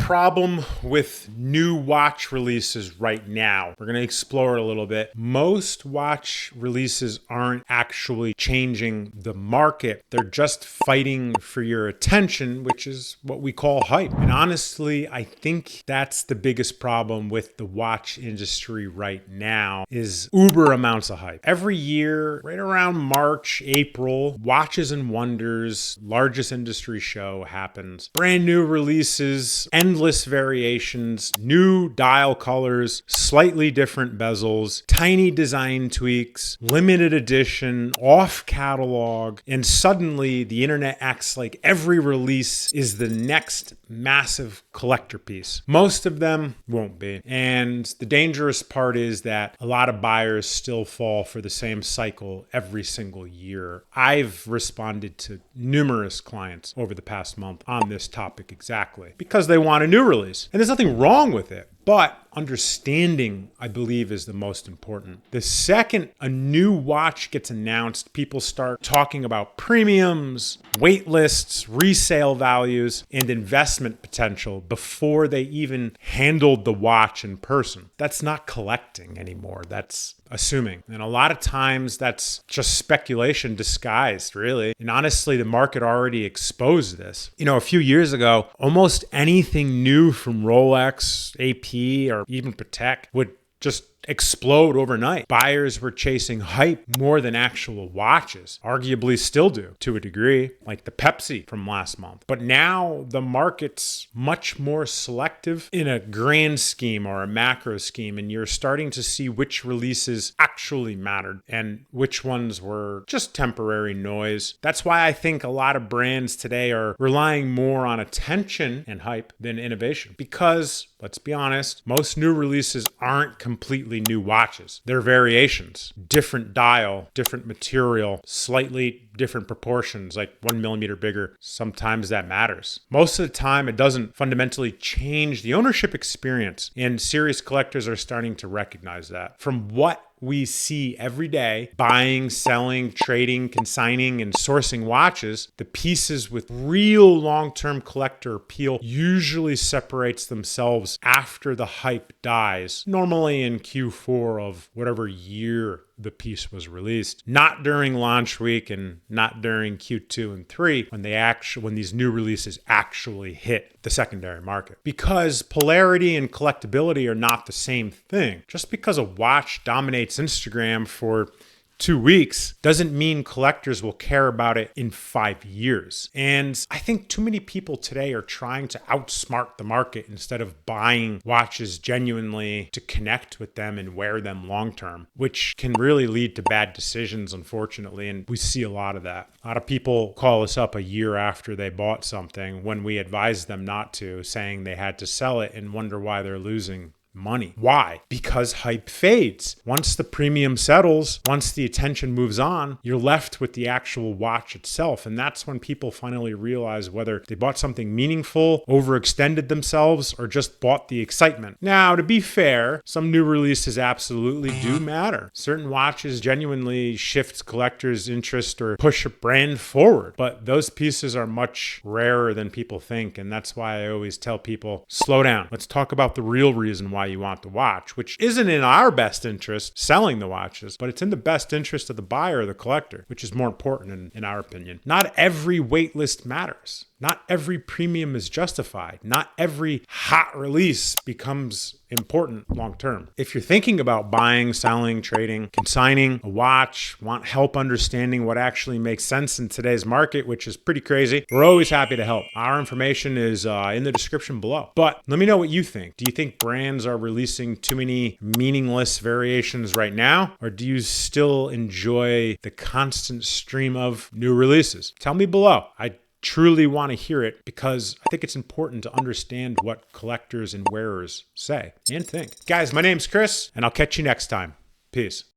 problem with new watch releases right now. We're going to explore it a little bit. Most watch releases aren't actually changing the market. They're just fighting for your attention, which is what we call hype. And honestly, I think that's the biggest problem with the watch industry right now is uber amounts of hype. Every year, right around March, April, Watches and Wonders, largest industry show happens. Brand new releases, endless variations, new dial colors, slightly different bezels, tiny design tweaks, limited edition, off catalog, and suddenly the internet acts like every release is the next massive collector piece. Most of them won't be. And the dangerous part is that a lot of buyers still fall for the same cycle every single year. I've responded to numerous clients over the past month on this topic exactly because they want a new release. And there's nothing wrong with it. But understanding, I believe, is the most important. The second a new watch gets announced, people start talking about premiums, wait lists, resale values, and investment potential before they even handled the watch in person. That's not collecting anymore. That's assuming. And a lot of times that's just speculation disguised, really. And honestly, the market already exposed this. A few years ago, almost anything new from Rolex, AP, or even Patek would just explode overnight. Buyers were chasing hype more than actual watches, arguably still do to a degree, like the Pepsi from last month. But now the market's much more selective in a grand scheme or a macro scheme, and you're starting to see which releases actually mattered and which ones were just temporary noise. That's why I think a lot of brands today are relying more on attention and hype than innovation, because let's be honest, most new releases aren't completely new watches. They're variations, different dial, different material, slightly different proportions, like 1 millimeter bigger. Sometimes that matters. Most of the time, it doesn't fundamentally change the ownership experience, and serious collectors are starting to recognize that. From what we see every day, buying, selling, trading, consigning, and sourcing watches, the pieces with real long-term collector appeal usually separates themselves after the hype dies, normally in Q4 of whatever year the piece was released, not during launch week and not during Q2 and 3 when these new releases actually hit the secondary market. Because polarity and collectability are not the same thing. Just because a watch dominates Instagram for 2 weeks doesn't mean collectors will care about it in 5 years. And I think too many people today are trying to outsmart the market instead of buying watches genuinely to connect with them and wear them long term, which can really lead to bad decisions, unfortunately. And we see a lot of that. A lot of people call us up a year after they bought something when we advised them not to, saying they had to sell it, and wonder why they're losing money. Why? Because hype fades. Once the premium settles, once the attention moves on, you're left with the actual watch itself. And that's when people finally realize whether they bought something meaningful, overextended themselves, or just bought the excitement. Now, to be fair, some new releases absolutely do matter. Certain watches genuinely shift collectors' interest or push a brand forward. But those pieces are much rarer than people think. And that's why I always tell people, slow down. Let's talk about the real reason why you want the watch, which isn't in our best interest, selling the watches, but it's in the best interest of the buyer or the collector, which is more important in our opinion. Not every wait list matters. Not every premium is justified. Not every hot release becomes important long term. If you're thinking about buying, selling, trading, consigning a watch, want help understanding what actually makes sense in today's market, which is pretty crazy, we're always happy to help. Our information is in the description below. But let me know what you think. Do you think brands are releasing too many meaningless variations right now? Or do you still enjoy the constant stream of new releases? Tell me below. I truly want to hear it because I think it's important to understand what collectors and wearers say and think. Guys, my name's Chris, and I'll catch you next time. Peace.